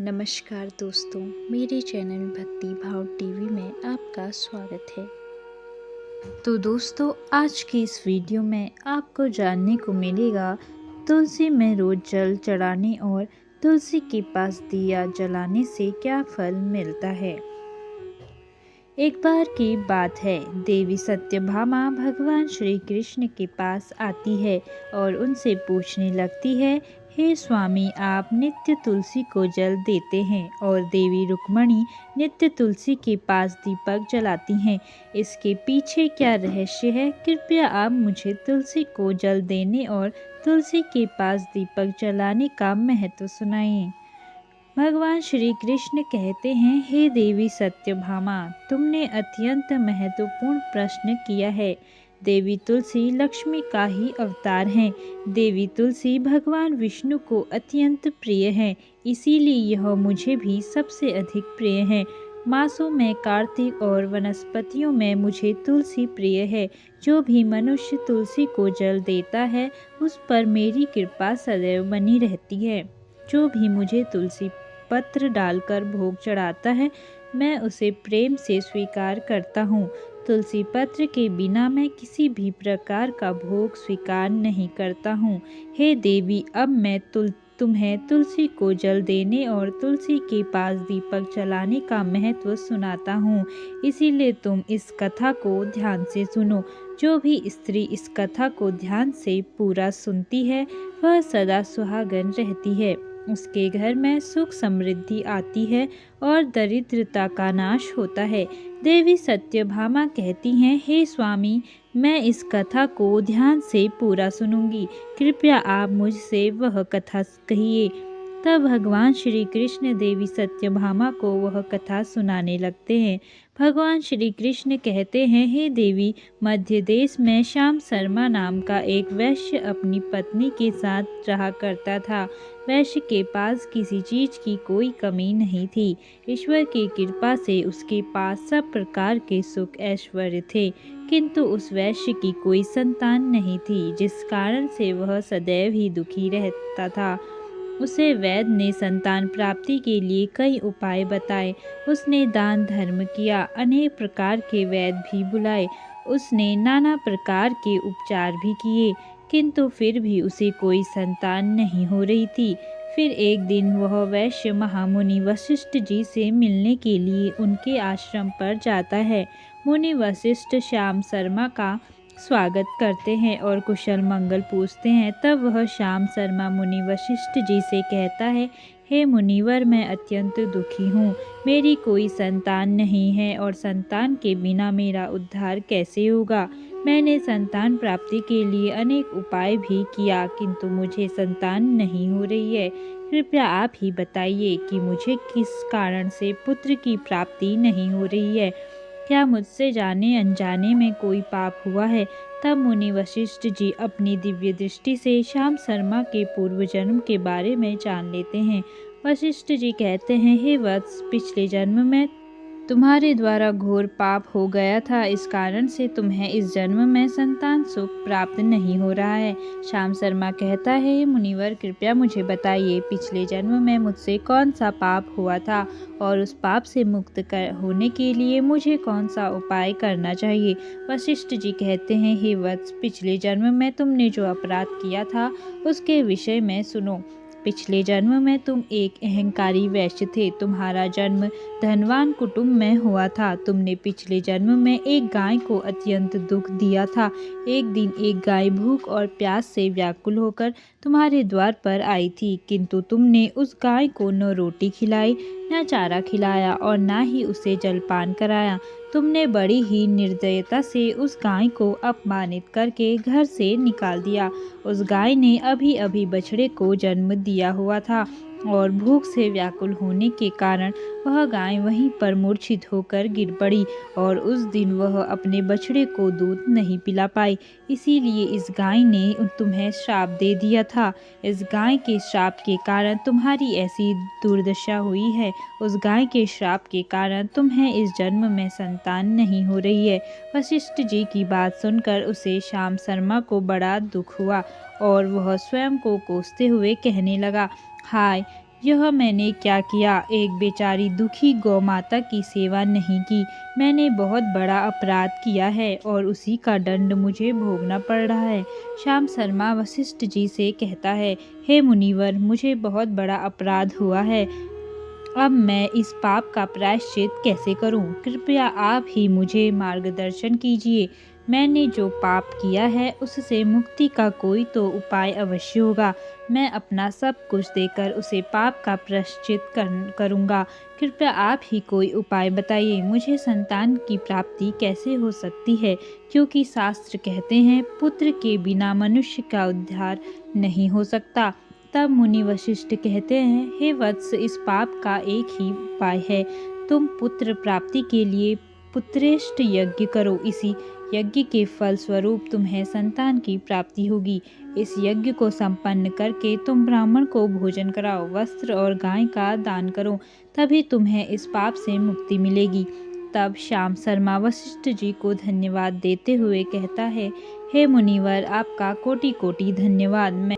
नमस्कार दोस्तों, मेरे चैनल भक्ति भाव टीवी में आपका स्वागत है। तो दोस्तों, आज की इस वीडियो में आपको जानने को मिलेगा तुलसी में रोज जल चढ़ाने और तुलसी के पास दिया जलाने से क्या फल मिलता है। एक बार की बात है, देवी सत्यभामा भगवान श्री कृष्ण के पास आती है और उनसे पूछने लगती है, हे स्वामी, आप नित्य तुलसी को जल देते हैं और देवी रुक्मणी नित्य तुलसी के पास दीपक जलाती हैं। इसके पीछे क्या रहस्य है? कृपया आप मुझे तुलसी को जल देने और तुलसी के पास दीपक जलाने का महत्व सुनाइए। भगवान श्री कृष्ण कहते हैं, हे देवी सत्यभामा, तुमने अत्यंत महत्वपूर्ण प्रश्न किया है। देवी तुलसी लक्ष्मी का ही अवतार हैं। देवी तुलसी भगवान विष्णु को अत्यंत प्रिय है, इसीलिए यह मुझे भी सबसे अधिक प्रिय है। मासों में कार्तिक और वनस्पतियों में मुझे तुलसी प्रिय है। जो भी मनुष्य तुलसी को जल देता है, उस पर मेरी कृपा सदैव बनी रहती है। जो भी मुझे तुलसी पत्र डालकर भोग चढ़ाता है, मैं उसे प्रेम से स्वीकार करता हूँ। तुलसी पत्र के बिना मैं किसी भी प्रकार का भोग स्वीकार नहीं करता हूँ। हे देवी, अब मैं तुम्हें तुलसी को जल देने और तुलसी के पास दीपक जलाने का महत्व सुनाता हूँ, इसीलिए तुम इस कथा को ध्यान से सुनो। जो भी स्त्री इस कथा को ध्यान से पूरा सुनती है, वह सदा सुहागन रहती है। उसके घर में सुख समृद्धि आती है और दरिद्रता का नाश होता है। देवी सत्यभामा कहती हैं, हे स्वामी, मैं इस कथा को ध्यान से पूरा सुनूंगी। कृपया आप मुझसे वह कथा कहिए। तब भगवान श्री कृष्ण देवी सत्यभामा को वह कथा सुनाने लगते हैं। भगवान श्री कृष्ण कहते हैं, हे देवी, मध्य देश में श्याम शर्मा नाम का एक वैश्य अपनी पत्नी के साथ रहा करता था। वैश्य के पास किसी चीज की कोई कमी नहीं थी। ईश्वर की कृपा से उसके पास सब प्रकार के सुख ऐश्वर्य थे, किंतु उस वैश्य की कोई संतान नहीं थी, जिस कारण से वह सदैव ही दुखी रहता था। उसे वैद्य ने संतान प्राप्ति के लिए कई उपाय बताए। उसने दान धर्म किया, अनेक प्रकार के वैद्य भी बुलाए। उसने नाना प्रकार के उपचार भी किए, किंतु फिर भी उसे कोई संतान नहीं हो रही थी। फिर एक दिन वह वैश्य महामुनि वशिष्ठ जी से मिलने के लिए उनके आश्रम पर जाता है। मुनि वशिष्ठ श्याम शर्मा का स्वागत करते हैं और कुशल मंगल पूछते हैं। तब वह श्याम शर्मा मुनि वशिष्ठ जी से कहता है, हे मुनिवर, मैं अत्यंत दुखी हूँ। मेरी कोई संतान नहीं है और संतान के बिना मेरा उद्धार कैसे होगा। मैंने संतान प्राप्ति के लिए अनेक उपाय भी किया, किंतु मुझे संतान नहीं हो रही है। कृपया आप ही बताइए कि मुझे किस कारण से पुत्र की प्राप्ति नहीं हो रही है। क्या मुझसे जाने अनजाने में कोई पाप हुआ है? तब मुनि वशिष्ठ जी अपनी दिव्य दृष्टि से श्याम शर्मा के पूर्व जन्म के बारे में जान लेते हैं। वशिष्ठ जी कहते हैं, हे वत्स, पिछले जन्म में तुम्हारे द्वारा घोर पाप हो गया था, इस कारण से तुम्हें इस जन्म में संतान सुख प्राप्त नहीं हो रहा है। श्याम शर्मा कहता है, हे मुनिवर, कृपया मुझे बताइए, पिछले जन्म में मुझसे कौन सा पाप हुआ था और उस पाप से मुक्त होने के लिए मुझे कौन सा उपाय करना चाहिए। वशिष्ठ जी कहते हैं, हे वत्स, पिछले जन्म में तुमने जो अपराध किया था उसके विषय में सुनो। पिछले जन्म में तुम एक अहंकारी वैश्य थे। तुम्हारा जन्म धनवान कुटुंब में हुआ था। तुमने पिछले जन्म में एक गाय को अत्यंत दुख दिया था। एक दिन एक गाय भूख और प्यास से व्याकुल होकर तुम्हारे द्वार पर आई थी, किंतु तुमने उस गाय को न रोटी खिलाई, न चारा खिलाया और न ही उसे जलपान कराया। तुमने बड़ी ही निर्दयता से उस गाय को अपमानित करके घर से निकाल दिया। उस गाय ने अभी अभी बछड़े को जन्म दिया हुआ था और भूख से व्याकुल होने के कारण वह गाय वहीं पर मूर्छित होकर गिर पड़ी और उस दिन वह अपने बछड़े को दूध नहीं पिला पाई। इसीलिए इस गाय ने तुम्हें श्राप दे दिया था। इस गाय के श्राप के कारण तुम्हारी ऐसी दुर्दशा हुई है। उस गाय के श्राप के कारण तुम्हें इस जन्म में संतान नहीं हो रही है। वशिष्ठ जी की बात सुनकर उसे श्याम शर्मा को बड़ा दुख हुआ और वह स्वयं को कोसते हुए कहने लगा, हाय, यह मैंने क्या किया? एक बेचारी दुखी गौ माता की सेवा नहीं की। मैंने बहुत बड़ा अपराध किया है और उसी का दंड मुझे भोगना पड़ रहा है। श्याम शर्मा वशिष्ठ जी से कहता है, हे मुनिवर, मुझे बहुत बड़ा अपराध हुआ है। अब मैं इस पाप का प्रायश्चित कैसे करूं? कृपया आप ही मुझे मार्गदर्शन कीजिए। मैंने जो पाप किया है उससे मुक्ति का कोई तो उपाय अवश्य होगा। मैं अपना सब कुछ देकर उसे पाप का प्रायश्चित करूंगा। कृपया आप ही कोई उपाय बताइए। मुझे संतान की प्राप्ति कैसे हो सकती है? क्योंकि शास्त्र कहते हैं, पुत्र के बिना मनुष्य का उद्धार नहीं हो सकता। तब मुनि वशिष्ठ कहते हैं, हे वत्स, इस पाप का एक ही उपाय है। तुम पुत्र प्राप्ति के लिए पुत्रेष्ट यज्ञ करो। इसी यज्ञ के फल स्वरूप तुम्हें संतान की प्राप्ति होगी। इस यज्ञ को संपन्न करके तुम ब्राह्मण को भोजन कराओ, वस्त्र और गाय का दान करो, तभी तुम्हें इस पाप से मुक्ति मिलेगी। तब श्याम शर्मा वशिष्ठ जी को धन्यवाद देते हुए कहता है, हे मुनिवर, आपका कोटि कोटि धन्यवाद। मैं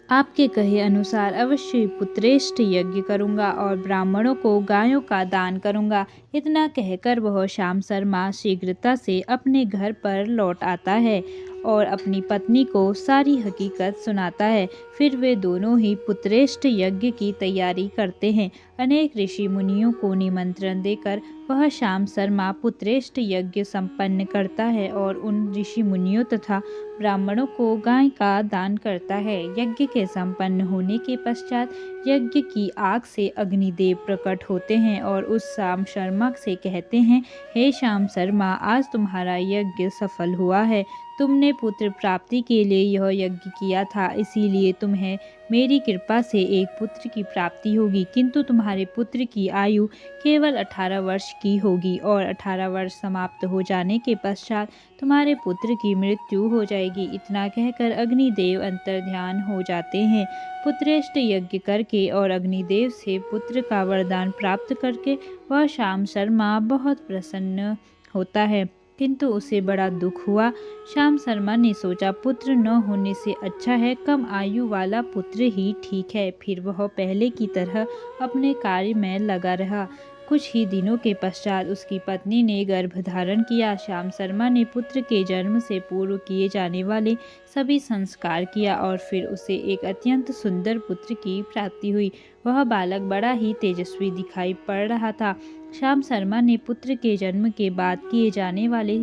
आपके कहे अनुसार अवश्य पुत्रेष्ट यज्ञ करूंगा और ब्राह्मणों को गायों का दान करूंगा। इतना कहकर वह श्याम शर्मा शीघ्रता से अपने घर पर लौट आता है और अपनी पत्नी को सारी हकीकत सुनाता है। फिर वे दोनों ही पुत्रेष्ट यज्ञ की तैयारी करते हैं। अनेक ऋषि मुनियों को निमंत्रण देकर वह श्याम शर्मा पुत्रेष्ट यज्ञ संपन्न करता है और उन ऋषि मुनियों तथा ब्राह्मणों को गाय का दान करता है। यज्ञ के संपन्न होने के पश्चात यज्ञ की आग से अग्निदेव प्रकट होते हैं और उस श्याम शर्मा से कहते हैं, हे श्याम शर्मा, आज तुम्हारा यज्ञ सफल हुआ है। तुमने पुत्र प्राप्ति के लिए यह यज्ञ किया था, इसीलिए तुम्हें मेरी कृपा से एक पुत्र की प्राप्ति होगी। किंतु तुम्हारे पुत्र की आयु केवल 18 वर्ष की होगी और 18 वर्ष समाप्त हो जाने के पश्चात तुम्हारे पुत्र की मृत्यु हो जाएगी। इतना कहकर अग्निदेव अंतर्ध्यान हो जाते हैं। पुत्रेष्ट यज्ञ करके और अग्निदेव से पुत्र का वरदान प्राप्त करके वह श्याम शर्मा बहुत प्रसन्न होता है, किंतु उसे बड़ा दुख हुआ। श्याम शर्मा ने सोचा, पुत्र न होने से अच्छा है कम आयु वाला पुत्र ही ठीक है। फिर वह पहले की तरह अपने कार्य में लगा रहा। कुछ ही दिनों के पश्चात उसकी पत्नी ने गर्भ धारण किया। श्याम शर्मा ने पुत्र के जन्म से पूर्व किए जाने वाले सभी संस्कार किया और फिर उसे एक अत्यंत सुंदर पुत्र की प्राप्ति हुई। वह बालक बड़ा ही तेजस्वी दिखाई पड़ रहा था। श्याम शर्मा ने पुत्र के जन्म के बाद किए जाने वाले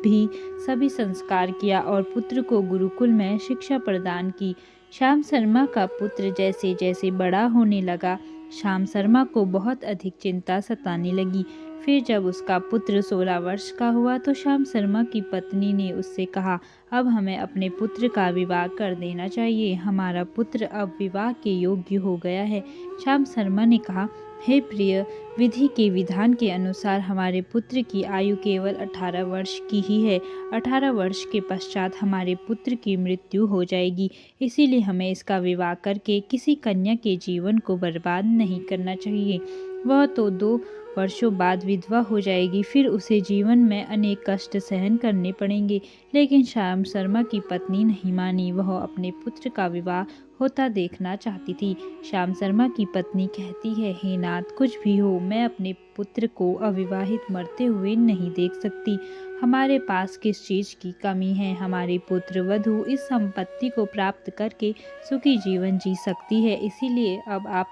भी सभी संस्कार किया और पुत्र को गुरुकुल में शिक्षा प्रदान की। श्याम शर्मा का पुत्र जैसे जैसे बड़ा होने लगा, श्याम शर्मा को बहुत अधिक चिंता सताने लगी। फिर जब उसका पुत्र 16 वर्ष का हुआ तो श्याम शर्मा की पत्नी ने उससे कहा, अब हमें अपने पुत्र का विवाह कर देना चाहिए। हमारा पुत्र अब विवाह के योग्य हो गया है। श्याम शर्मा ने कहा, हे प्रिय, विधि के विधान के अनुसार हमारे पुत्र की आयु केवल 18 वर्ष की ही है। 18 वर्ष के पश्चात हमारे पुत्र की मृत्यु हो जाएगी, इसीलिए हमें इसका विवाह करके किसी कन्या के जीवन को बर्बाद नहीं करना चाहिए। वह तो 2 वर्षों बाद विधवा हो जाएगी, फिर उसे जीवन में अनेक कष्ट सहन करने पड़ेंगे। लेकिन श्याम शर्मा की पत्नी नहीं मानी। वह अपने पुत्र का विवाह होता देखना चाहती थी। श्याम शर्मा की पत्नी कहती है, हे नाथ, कुछ भी हो, मैं अपने पुत्र को अविवाहित मरते हुए नहीं देख सकती। हमारे पास किस चीज की कमी है? हमारी पुत्र वधू इस संपत्ति को प्राप्त करके सुखी जीवन जी सकती है। इसीलिए अब आप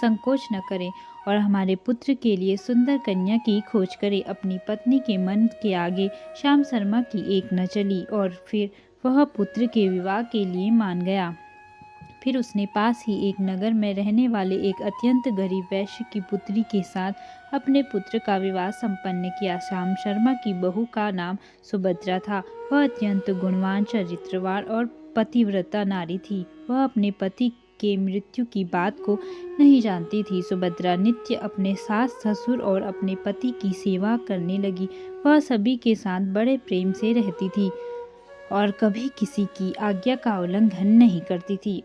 संकोच न करें और हमारे पुत्र के लिए सुंदर कन्या की खोज करें। अपनी पत्नी के मन के आगे श्याम शर्मा की एक न चली और फिर वह पुत्र के विवाह के लिए मान गया। फिर उसने पास ही एक नगर में रहने वाले एक अत्यंत गरीब वैश्य की पुत्री के साथ अपने पुत्र का विवाह संपन्न किया। श्याम शर्मा की बहू का नाम सुभद्रा था। वह अत्यंत गुणवान, चरित्रवान और पतिव्रता नारी थी। वह अपने पति के मृत्यु की बात को नहीं जानती थी। सुभद्रा नित्य अपने सास ससुर और अपने पति की सेवा करने लगी। वह सभी के साथ बड़े प्रेम से रहती थी और कभी किसी की आज्ञा का उल्लंघन नहीं करती थी।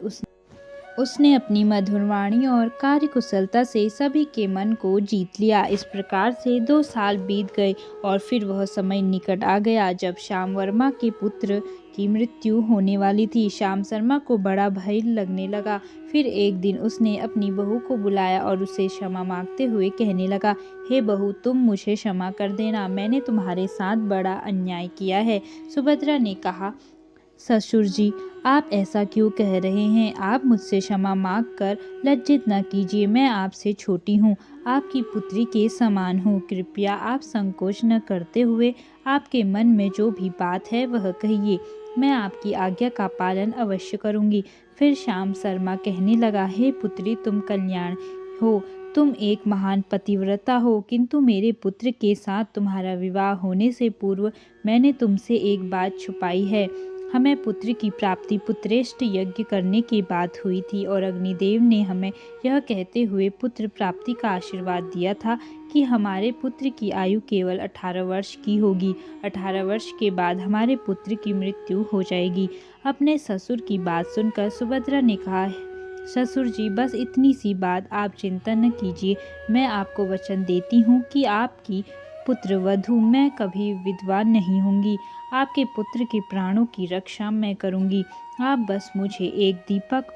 उसने अपनी मधुर वाणी और कार्यकुशलता से सभी के मन को जीत लिया। इस प्रकार से 2 साल बीत गए और फिर वह समय निकट आ गया जब श्याम वर्मा के पुत्र की मृत्यु होने वाली थी। श्याम शर्मा को बड़ा भय लगने लगा। फिर एक दिन उसने अपनी बहू को बुलाया और उसे क्षमा मांगते हुए कहने लगा, हे बहू, तुम मुझे क्षमा कर देना, मैंने तुम्हारे साथ बड़ा अन्याय किया है। सुभद्रा ने कहा, ससुर जी, आप ऐसा क्यों कह रहे हैं? आप मुझसे क्षमा मांग कर लज्जित न कीजिए। मैं आपसे छोटी हूँ, आपकी पुत्री के समान हूँ। कृपया आप संकोच न करते हुए आपके मन में जो भी बात है वह कहिए। मैं आपकी आज्ञा का पालन अवश्य करूँगी। फिर श्याम शर्मा कहने लगा, हे पुत्री, तुम कल्याण हो, तुम एक महान पतिव्रता हो, किंतु मेरे पुत्र के साथ तुम्हारा विवाह होने से पूर्व मैंने तुमसे एक बात छुपाई है। हमें पुत्र की प्राप्ति पुत्रेष्ट यज्ञ करने की बात हुई थी और अग्निदेव ने हमें यह कहते हुए पुत्र प्राप्ति का आशीर्वाद दिया था कि हमारे पुत्र की आयु केवल 18 वर्ष की होगी। 18 वर्ष के बाद हमारे पुत्र की मृत्यु हो जाएगी। अपने ससुर की बात सुनकर सुभद्रा ने कहा, ससुर जी, बस इतनी सी बात, आप चिंता न कीजिए। मैं आपको वचन देती हूँ कि आपकी पुत्र वधू मैं कभी विधवा नहीं होंगी। आपके पुत्र के प्राणों की रक्षा मैं करूंगी। आप बस मुझे एक दीपक,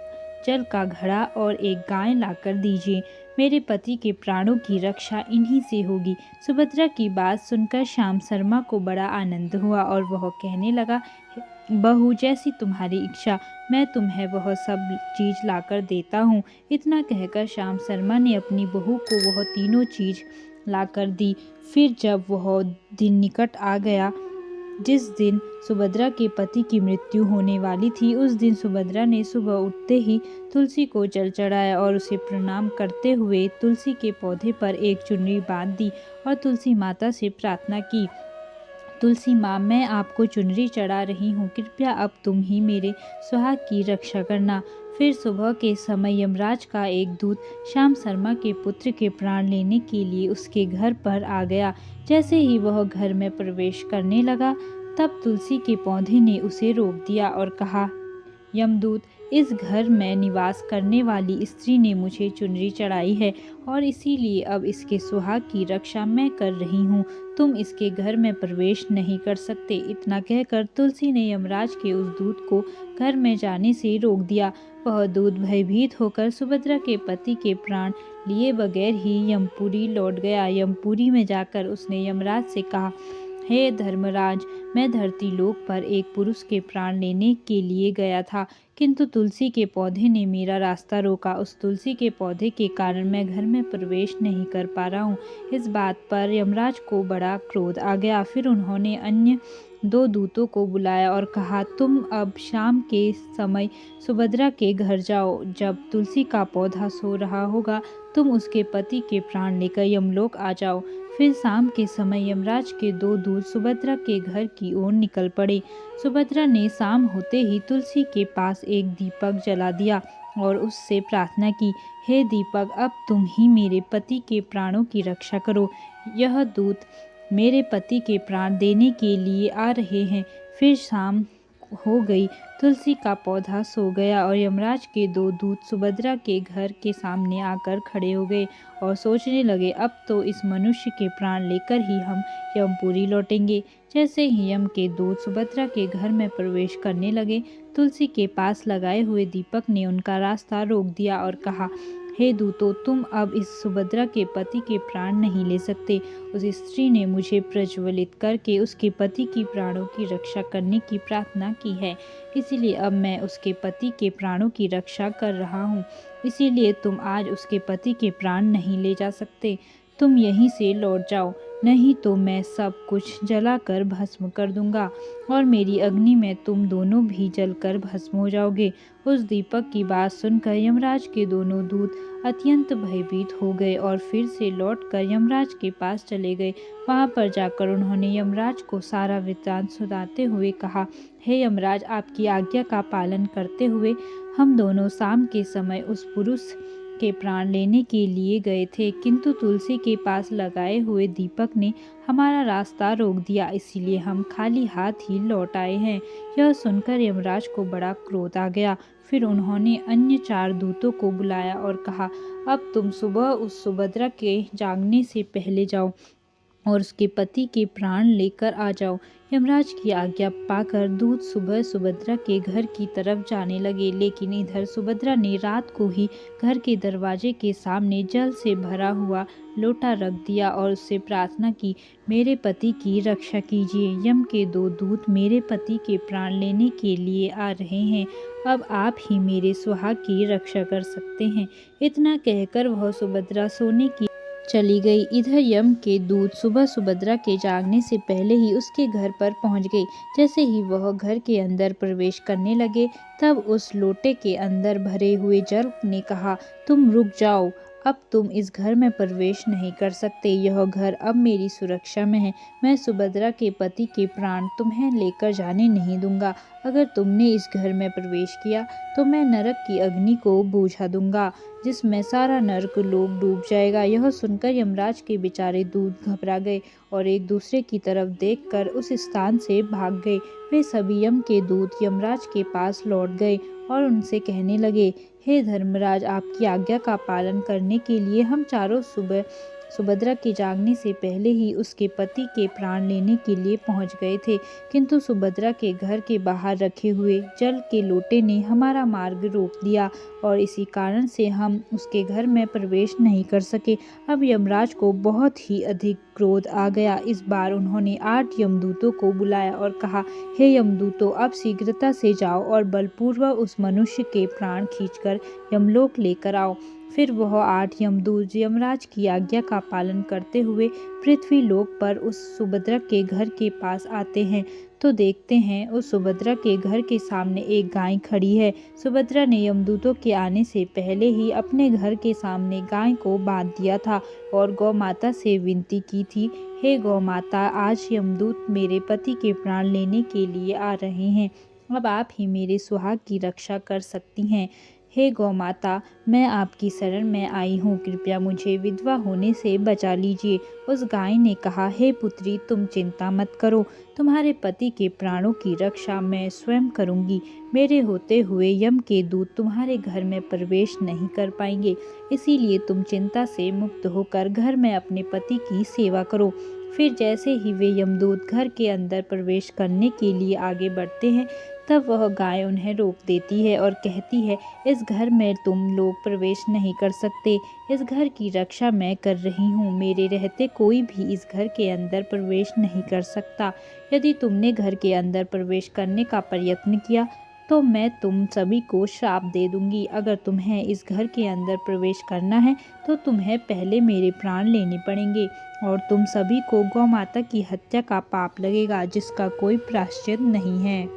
जल का घड़ा और एक गाय लाकर दीजिए। मेरे पति के प्राणों की रक्षा इन्हीं से होगी। सुभद्रा की बात सुनकर श्याम शर्मा को बड़ा आनंद हुआ और वह कहने लगा, बहू, जैसी तुम्हारी इच्छा, मैं तुम्हें वह सब चीज लाकर देता हूँ। इतना कहकर श्याम शर्मा ने अपनी बहू को वह तीनों चीज लाकर दी। फिर जब वह दिन निकट आ गया जिस दिन सुभद्रा के पति की मृत्यु होने वाली थी, उस दिन सुभद्रा ने सुबह उठते ही तुलसी को जल चढ़ाया और उसे प्रणाम करते हुए तुलसी के पौधे पर एक चुनरी बांध दी और तुलसी माता से प्रार्थना की, तुलसी माँ, मैं आपको चुनरी चढ़ा रही हूँ, कृपया अब तुम ही मेरे सुहाग की रक्षा करना। फिर सुबह के समय यमराज का एक दूत श्याम शर्मा के पुत्र के प्राण लेने के लिए उसके घर पर आ गया। जैसे ही वह घर में प्रवेश करने लगा, तब तुलसी के पौधे ने उसे रोक दिया और कहा, यमदूत, इस घर में निवास करने वाली स्त्री ने मुझे चुनरी चढ़ाई है और इसीलिए अब इसके सुहाग की रक्षा मैं कर रही हूँ। तुम इसके घर में प्रवेश नहीं कर सकते। इतना कहकर तुलसी ने यमराज के उस दूत को घर में जाने से रोक दिया। वह दूत भयभीत होकर सुभद्रा के पति के प्राण लिए बगैर ही यमपुरी लौट गया। यमपुरी में जाकर उसने यमराज से कहा, हे धर्मराज, मैं धरती लोक पर एक पुरुष के प्राण लेने के लिए गया था, किंतु तुलसी के पौधे ने मेरा रास्ता रोका। उस तुलसी के पौधे के कारण मैं घर में प्रवेश नहीं कर पा रहा हूँ। इस बात पर यमराज को बड़ा क्रोध आ गया। फिर उन्होंने अन्य 2 दूतों को बुलाया और कहा, तुम अब शाम के समय सुभद्रा के घर जाओ। जब तुलसी का पौधा सो रहा होगा, तुम उसके पति के प्राण लेकर यमलोक आ जाओ। फिर शाम के समय यमराज के 2 दूत सुभद्रा के घर की ओर निकल पड़े। सुभद्रा ने शाम होते ही तुलसी के पास एक दीपक जला दिया और उससे प्रार्थना की, हे दीपक, अब तुम ही मेरे पति के प्राणों की रक्षा करो। यह दूत मेरे पति के प्राण देने के लिए आ रहे हैं। फिर शाम हो गई, तुलसी का पौधा सो गया और यमराज के 2 दूत सुभद्रा के घर के सामने आकर खड़े हो गए और सोचने लगे, अब तो इस मनुष्य के प्राण लेकर ही हम यमपुरी लौटेंगे। जैसे ही यम के दूत सुभद्रा के घर में प्रवेश करने लगे, तुलसी के पास लगाए हुए दीपक ने उनका रास्ता रोक दिया और कहा, हे दूतों, तुम अब इस सुभद्रा के पति के प्राण नहीं ले सकते। उस स्त्री ने मुझे प्रज्वलित करके उसके पति की प्राणों की रक्षा करने की प्रार्थना की है, इसीलिए अब मैं उसके पति के प्राणों की रक्षा कर रहा हूँ। इसीलिए तुम आज उसके पति के प्राण नहीं ले जा सकते। तुम यहीं से लौट जाओ, नहीं तो मैं सब कुछ जलाकर भस्म कर दूंगा और मेरी अग्नि में तुम दोनों भी जलकर भस्म हो जाओगे। उस दीपक की बात सुनकर यमराज के दोनों दूत अत्यंत भयभीत हो गए और फिर से लौटकर यमराज के पास चले गए। वहां पर जाकर उन्होंने यमराज को सारा वृत्तांत सुनाते हुए कहा, हे यमराज, आपकी आज्ञा का पालन करते हुए हम दोनों शाम के समय उस पुरुष के प्राण लेने के लिए गए थे, किंतु तुलसी के पास लगाए हुए दीपक ने हमारा रास्ता रोक दिया, इसीलिए हम खाली हाथ ही लौट आए हैं। यह सुनकर यमराज को बड़ा क्रोध आ गया। फिर उन्होंने अन्य 4 दूतों को बुलाया और कहा, अब तुम सुबह उस सुभद्रा के जागने से पहले जाओ और उसके पति के प्राण लेकर आ जाओ। यमराज की आज्ञा पाकर दूत सुबह सुभद्रा के घर की तरफ जाने लगे, लेकिन इधर सुभद्रा ने रात को ही घर के दरवाजे के सामने जल से भरा हुआ लोटा रख दिया और उससे प्रार्थना की, मेरे पति की रक्षा कीजिए। यम के 2 दूत मेरे पति के प्राण लेने के लिए आ रहे हैं, अब आप ही मेरे सुहाग की रक्षा कर सकते हैं। इतना कहकर वह सुभद्रा सोने की चली गई। इधर यम के दूत सुबह सुभद्रा के जागने से पहले ही उसके घर पर पहुंच गए। जैसे ही वह घर के अंदर प्रवेश करने लगे, तब उस लोटे के अंदर भरे हुए जल ने कहा, तुम रुक जाओ, अब तुम इस घर में प्रवेश नहीं कर सकते। यह घर अब मेरी सुरक्षा में है। मैं सुभद्रा के पति के प्राण तुम्हें लेकर जाने नहीं दूंगा। अगर तुमने इस घर में प्रवेश किया तो मैं नरक की अग्नि को बुझा दूंगा, जिसमें सारा नरक लोक डूब जाएगा। यह सुनकर यमराज के बेचारे दूत घबरा गए और एक दूसरे की तरफ देखकर उस स्थान से भाग गए। वे सभी यम के दूत यमराज के पास लौट गए और उनसे कहने लगे, हे धर्मराज, आपकी आज्ञा का पालन करने के लिए हम चारों सुबह सुभद्रा के जागने से पहले ही उसके पति के प्राण लेने के लिए पहुंच गए थे, किंतु सुभद्रा के घर के बाहर रखे हुए जल के लोटे ने हमारा मार्ग रोक दिया और इसी कारण से हम उसके घर में प्रवेश नहीं कर सके। अब यमराज को बहुत ही अधिक क्रोध आ गया। इस बार उन्होंने 8 यमदूतों को बुलाया और कहा, हे यमदूतों, अब शीघ्रता से जाओ और बलपूर्वक उस मनुष्य के प्राण खींचकर यमलोक लेकर आओ। फिर वह 8 यमदूत यमराज की आज्ञा का पालन करते हुए पृथ्वी लोक पर उस सुभद्रा के घर के पास आते हैं, तो देखते हैं उस सुभद्रा के घर के सामने एक गाय खड़ी है। सुभद्रा ने यमदूतों के आने से पहले ही अपने घर के सामने गाय को बांध दिया था और गौ माता से विनती की थी, हे गौ माता, आज यमदूत मेरे पति के प्राण लेने के लिए आ रहे हैं, अब आप ही मेरे सुहाग की रक्षा कर सकती हैं। हे गौ माता, मैं आपकी शरण में आई हूँ, कृपया मुझे विधवा होने से बचा लीजिए। उस गाय ने कहा, हे पुत्री, तुम चिंता मत करो, तुम्हारे पति के प्राणों की रक्षा मैं स्वयं करूँगी। मेरे होते हुए यम के दूत तुम्हारे घर में प्रवेश नहीं कर पाएंगे, इसीलिए तुम चिंता से मुक्त होकर घर में अपने पति की सेवा करो। फिर जैसे ही वे यमदूत घर के अंदर प्रवेश करने के लिए आगे बढ़ते हैं, तब वह गाय उन्हें रोक देती है और कहती है, इस घर में तुम लोग प्रवेश नहीं कर सकते, इस घर की रक्षा मैं कर रही हूँ, मेरे रहते कोई भी इस घर के अंदर प्रवेश नहीं कर सकता। यदि तुमने घर के अंदर प्रवेश करने का प्रयत्न किया तो मैं तुम सभी को श्राप दे दूंगी। अगर तुम्हें इस घर के अंदर प्रवेश करना है तो तुम्हें पहले मेरे प्राण लेने पड़ेंगे और तुम सभी को गौ माता की हत्या का पाप लगेगा, जिसका कोई प्रायश्चित नहीं है।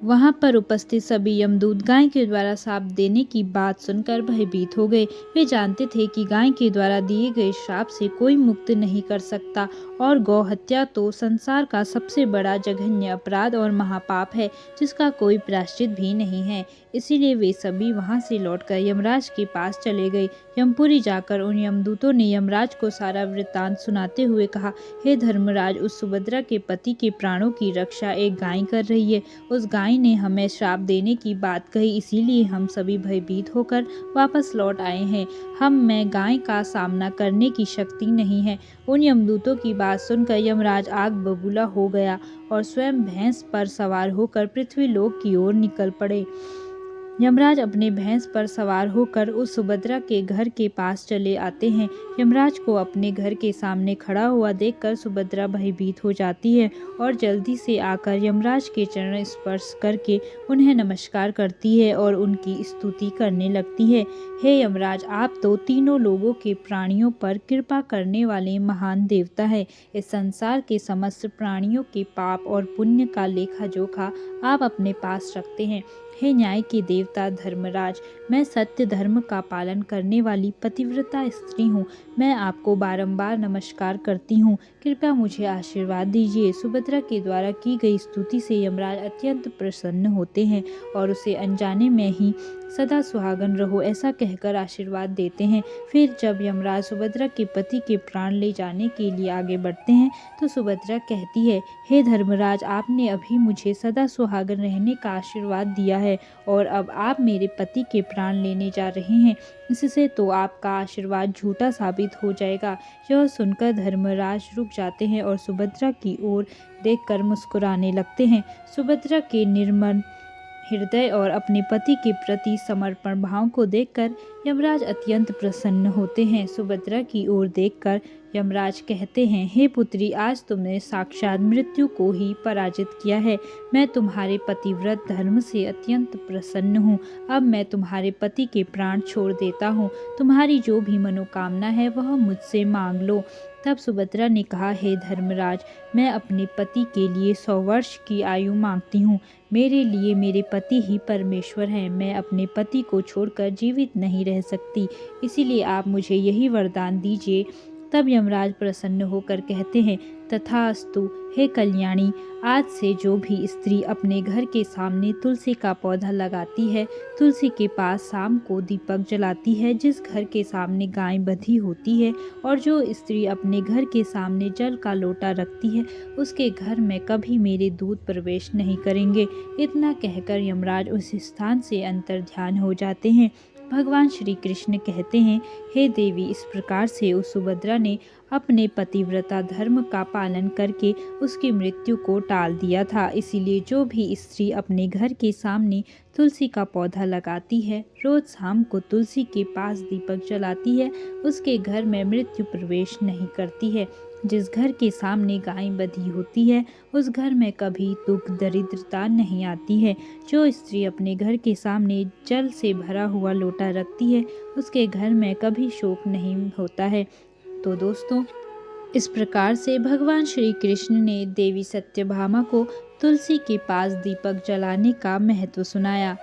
वहां पर उपस्थित सभी यमदूत गाय के द्वारा श्राप देने की बात सुनकर भयभीत हो गए। वे जानते थे कि गाय के द्वारा दिए गए श्राप से कोई मुक्त नहीं कर सकता और गौ हत्या तो संसार का सबसे बड़ा जघन्य अपराध और महापाप है, जिसका कोई प्रायश्चित भी नहीं है। इसीलिए वे सभी वहां से लौटकर यमराज के पास चले गए। यमपुरी जाकर उन यमदूतों ने यमराज को सारा वृत्तांत सुनाते हुए कहा, हे धर्मराज, उस सुभद्रा के पति के प्राणों की रक्षा एक गाय कर रही है। उस गाय ने हमें श्राप देने की बात कही, इसीलिए हम सभी भयभीत होकर वापस लौट आए हैं। हम में गाय का सामना करने की शक्ति नहीं है। उन यमदूतों की बात सुनकर यमराज आग बबूला हो गया और स्वयं भैंस पर सवार होकर पृथ्वी लोक की ओर निकल पड़े। यमराज अपने भैंस पर सवार होकर उस सुभद्रा के घर के पास चले आते हैं। यमराज को अपने घर के सामने खड़ा हुआ देखकर सुभद्रा भयभीत हो जाती है और जल्दी से आकर यमराज के चरण स्पर्श करके उन्हें नमस्कार करती है और उनकी स्तुति करने लगती है। हे यमराज, आप तो तीनों लोगों के प्राणियों पर कृपा करने वाले महान देवता है। इस संसार के समस्त प्राणियों के पाप और पुण्य का लेखा जोखा आप अपने पास रखते हैं। हे न्याय के देवता धर्मराज, मैं सत्य धर्म का पालन करने वाली पतिव्रता स्त्री हूँ। मैं आपको बारंबार नमस्कार करती हूँ, कृपया मुझे आशीर्वाद दीजिए। सुभद्रा के द्वारा की गई स्तुति से यमराज अत्यंत प्रसन्न होते हैं और उसे अनजाने में ही सदा सुहागन रहो ऐसा कहकर आशीर्वाद देते हैं। फिर जब यमराज सुभद्रा के पति के प्राण ले जाने के लिए आगे बढ़ते हैं तो सुभद्रा कहती है, हे धर्मराज, आपने अभी मुझे सदा सुहागन रहने का आशीर्वाद दिया है और अब आप मेरे पति के प्राण लेने जा रहे हैं। इससे तो आपका आशीर्वाद झूठा साबित हो जाएगा। यह सुनकर धर्मराज रुक जाते हैं और सुभद्रा की ओर देखकर मुस्कुराने लगते हैं। सुभद्रा के निर्मल हृदय और अपने पति के प्रति समर्पण भाव को देखकर यमराज अत्यंत प्रसन्न होते हैं। सुभद्रा की ओर देखकर यमराज कहते हैं, हे पुत्री, आज तुमने साक्षात मृत्यु को ही पराजित किया है। मैं तुम्हारे पतिव्रत धर्म से अत्यंत प्रसन्न हूँ। अब मैं तुम्हारे पति के प्राण छोड़ देता हूँ। तुम्हारी जो भी मनोकामना है वह मुझसे मांग लो। तब सुभद्रा ने कहा, हे धर्मराज, मैं अपने पति के लिए 100 वर्ष की आयु मांगती हूँ। मेरे लिए मेरे पति ही परमेश्वर हैं। मैं अपने पति को छोड़कर जीवित नहीं रह सकती, इसीलिए आप मुझे यही वरदान दीजिए। तब यमराज प्रसन्न होकर कहते हैं, तथास्तु हे कल्याणी, आज से जो भी स्त्री अपने घर के सामने तुलसी का पौधा लगाती है, तुलसी के पास शाम को दीपक जलाती है, जिस घर के सामने गाय बंधी होती है और जो स्त्री अपने घर के सामने जल का लोटा रखती है, उसके घर में कभी मेरे दूत प्रवेश नहीं करेंगे। इतना कहकर यमराज उस स्थान से अंतर्ध्यान हो जाते हैं। भगवान श्री कृष्ण कहते हैं, हे देवी, इस प्रकार से उस सुभद्रा ने अपने पतिव्रता धर्म का पालन करके उसकी मृत्यु को टाल दिया था। इसीलिए जो भी स्त्री अपने घर के सामने तुलसी का पौधा लगाती है, रोज शाम को तुलसी के पास दीपक जलाती है, उसके घर में मृत्यु प्रवेश नहीं करती है। जिस घर के सामने गाय बंधी होती है, उस घर में कभी दुख दरिद्रता नहीं आती है। जो स्त्री अपने घर के सामने जल से भरा हुआ लोटा रखती है, उसके घर में कभी शोक नहीं होता है। तो दोस्तों, इस प्रकार से भगवान श्री कृष्ण ने देवी सत्यभामा को तुलसी के पास दीपक जलाने का महत्व सुनाया।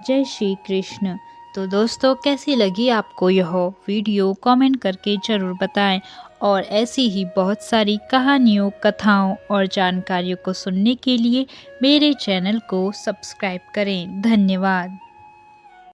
जय श्री कृष्ण। तो दोस्तों, कैसी लगी आपको यह वीडियो, कमेंट करके ज़रूर बताएं और ऐसी ही बहुत सारी कहानियों, कथाओं और जानकारियों को सुनने के लिए मेरे चैनल को सब्सक्राइब करें। धन्यवाद।